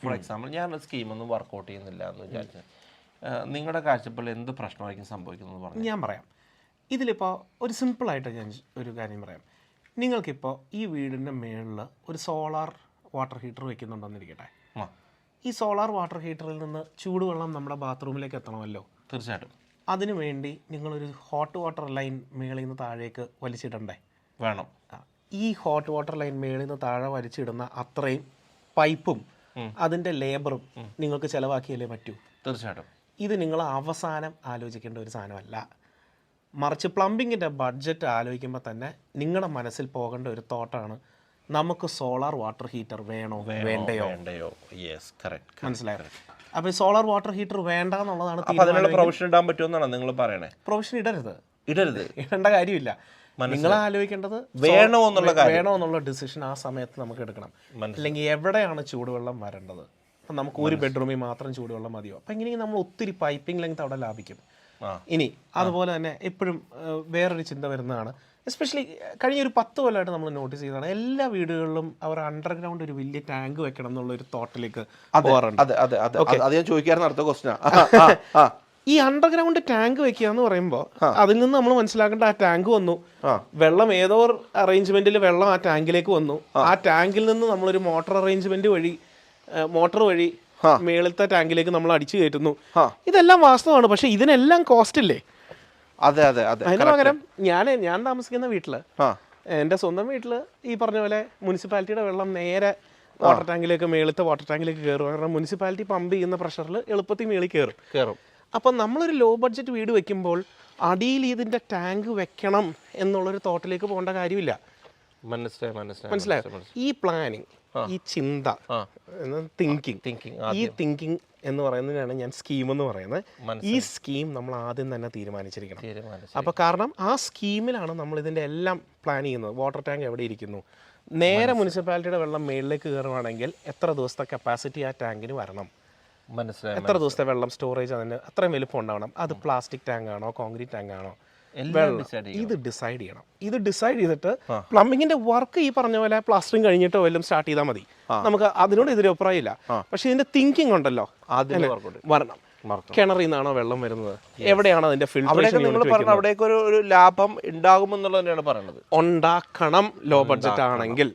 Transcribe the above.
For example ഞാൻ സ്കീമൊന്നും workout ചെയ്യുന്നില്ല എന്ന് വിചാരിച്ചു, നിങ്ങളുടെ കാഴ്ചപ്പാടിൽ എന്ത് പ്രശ്നമായിരിക്കും സംഭവിക്കുന്നത് പറഞ്ഞു? ഞാൻ പറയാം. ഇതിലിപ്പോൾ ഒരു സിമ്പിളായിട്ട് ഞാൻ ഒരു കാര്യം പറയാം. നിങ്ങൾക്കിപ്പോൾ ഈ വീടിൻ്റെ മുകളിൽ ഒരു സോളാർ വാട്ടർ ഹീറ്റർ വെക്കുന്നുണ്ടെന്നിരിക്കട്ടെ. ഈ സോളാർ വാട്ടർ ഹീറ്ററിൽ നിന്ന് ചൂടുവെള്ളം നമ്മുടെ ബാത്റൂമിലേക്ക് എത്തണമല്ലോ. തീർച്ചയായിട്ടും. അതിനു വേണ്ടി നിങ്ങളൊരു ഹോട്ട് വാട്ടർ ലൈൻ മേളിൽ നിന്ന് താഴേക്ക് വലിച്ചിടണ്ടേ? വേണം. ഈ ഹോട്ട് വാട്ടർ ലൈൻ മേളിൽ നിന്ന് താഴെ വലിച്ചിടുന്ന അത്രയും പൈപ്പും അതിൻ്റെ ലേബറും നിങ്ങൾക്ക് ചിലവാക്കിയല്ലേ പറ്റൂ? തീർച്ചയായിട്ടും. ഇത് നിങ്ങൾ അവസാനം ആലോചിക്കേണ്ട ഒരു സാധനമല്ല. മറിച്ച് പ്ലംബിങ്ങിൻ്റെ ബഡ്ജറ്റ് ആലോചിക്കുമ്പോൾ തന്നെ നിങ്ങളുടെ മനസ്സിൽ പോകേണ്ട ഒരു തോട്ടാണ്, നമുക്ക് സോളാർ വാട്ടർ ഹീറ്റർ വേണോ വേണ്ടയോ? മനസ്സിലായോ? അപ്പോൾ സോളാർ വാട്ടർ ഹീറ്റർ വേണ്ട എന്നുള്ളതാണ്. പ്രൊവിഷൻ ഇടാൻ പറ്റുമെന്നാണ് നിങ്ങൾ പറയണേ? പ്രൊവിഷൻ ഇടരുത്, ഇടേണ്ട കാര്യമില്ല. നിങ്ങൾ ആലോചിക്കേണ്ടത് വേണോ എന്നുള്ള ഡിസിഷൻ ആ സമയത്ത് നമുക്ക് എടുക്കണം. അല്ലെങ്കിൽ എവിടെയാണ് ചൂടുവെള്ളം വരേണ്ടത്? അപ്പം നമുക്ക് ഒരു ബെഡ്റൂമിൽ മാത്രം ചൂടുവെള്ളം മതിയോ? അപ്പം ഇങ്ങനെ നമ്മൾ ഒത്തിരി പൈപ്പിംഗ് ലെങ്ത് അവിടെ ലാഭിക്കും. ഇനി അതുപോലെ തന്നെ എപ്പോഴും വേറൊരു ചിന്ത വരുന്നതാണ്, എസ്പെഷ്യലി കഴിഞ്ഞ ഒരു 10 കൊല്ലമായിട്ട് നമ്മൾ നോട്ടീസ് ചെയ്തതാണ്, എല്ലാ വീടുകളിലും അവർ അണ്ടർഗ്രൗണ്ട് ഒരു വലിയ ടാങ്ക് വെക്കണം എന്നുള്ള ഒരു തോട്ടിലേക്ക് പോകാറുണ്ട്. ഈ അണ്ടർഗ്രൗണ്ട് ടാങ്ക് വെക്കുക എന്ന് പറയുമ്പോൾ അതിൽ നിന്ന് നമ്മൾ മനസ്സിലാക്കേണ്ട, ആ ടാങ്ക് വന്നു, വെള്ളം ഏതോ അറേഞ്ച്മെന്റിൽ വെള്ളം ആ ടാങ്കിലേക്ക് വന്നു, ആ ടാങ്കിൽ നിന്ന് നമ്മളൊരു മോട്ടോർ അറേഞ്ച്മെന്റ് വഴി മോട്ടോർ വഴി മേളത്തെ ടാങ്കിലേക്ക് നമ്മൾ അടിച്ചു കയറ്റുന്നു. ഇതെല്ലാം വാസ്തവമാണ്. പക്ഷെ ഇതിനെല്ലാം കോസ്റ്റ് ഇല്ലേ? അതിന് പകരം ഞാൻ താമസിക്കുന്ന വീട്ടില്, എൻ്റെ സ്വന്തം വീട്ടില് ഈ പറഞ്ഞ പോലെ മുനിസിപ്പാലിറ്റിയുടെ വെള്ളം നേരെ വാട്ടർ ടാങ്കിലേക്ക്, മേളത്തെ വാട്ടർ ടാങ്കിലേക്ക് കയറും. കാരണം മുനിസിപ്പാലിറ്റി പമ്പ് ചെയ്യുന്ന പ്രഷറിൽ എളുപ്പത്തിൽ മേളിൽ കയറും. അപ്പം നമ്മളൊരു ലോ ബഡ്ജറ്റ് വീട് വെക്കുമ്പോൾ അടിയിൽ ഇതിൻ്റെ ടാങ്ക് വെക്കണം എന്നുള്ളൊരു തോട്ടിലേക്ക് പോകേണ്ട കാര്യമില്ല. മനസ്സിലായോ? ഈ പ്ലാനിങ്, ഈ ചിന്ത, തിങ്കിങ് എന്ന് പറയുന്നതിനാണ് ഞാൻ സ്കീം എന്ന് പറയുന്നത്. ഈ സ്കീം നമ്മൾ ആദ്യം തന്നെ തീരുമാനിച്ചിരിക്കണം. അപ്പോൾ കാരണം ആ സ്കീമിലാണ് നമ്മൾ ഇതിൻ്റെ എല്ലാം പ്ലാൻ ചെയ്യുന്നത്. വാട്ടർ ടാങ്ക് എവിടെ ഇരിക്കുന്നു, നേരെ മുനിസിപ്പാലിറ്റിയുടെ വെള്ളം മേളിലേക്ക് കയറുവാണെങ്കിൽ എത്ര ദിവസത്തെ കപ്പാസിറ്റി ആ ടാങ്കിന് വരണം, എത്ര ദിവസത്തെ വെള്ളം സ്റ്റോറേജ് അതിന് അത്രയും വലുപ്പം ഉണ്ടാവണം, അത് പ്ലാസ്റ്റിക് ടാങ്ക് ആണോ കോൺക്രീറ്റ് ടാങ്ക് ആണോ, ഇത് ഡിസൈഡ് ചെയ്യണം. ഇത് ഡിസൈഡ് ചെയ്തിട്ട് പ്ലംബിങ്ങിന്റെ വർക്ക് ഈ പറഞ്ഞ പോലെ പ്ലാസ്റ്ററിങ് കഴിഞ്ഞിട്ടോ വല്ലതും സ്റ്റാർട്ട് ചെയ്താൽ മതി. നമുക്ക് അതിനോട് എതിരെ അഭിപ്രായമില്ല. പക്ഷെ ഇതിന്റെ തിങ്കിങ് ഉണ്ടല്ലോ, വരണം. കിണറിൽ നിന്നാണോ വെള്ളം വരുന്നത്, എവിടെയാണ് അതിന്റെ ഫിൽട്രേഷൻ, അവിടേക്ക് ഒരു ലാഭം ഉണ്ടാകുമെന്നുള്ളത് തന്നെയാണ് പറയുന്നത്. ഉണ്ടാക്കണം ലോ ബഡ്ജറ്റ് ആണെങ്കിൽ.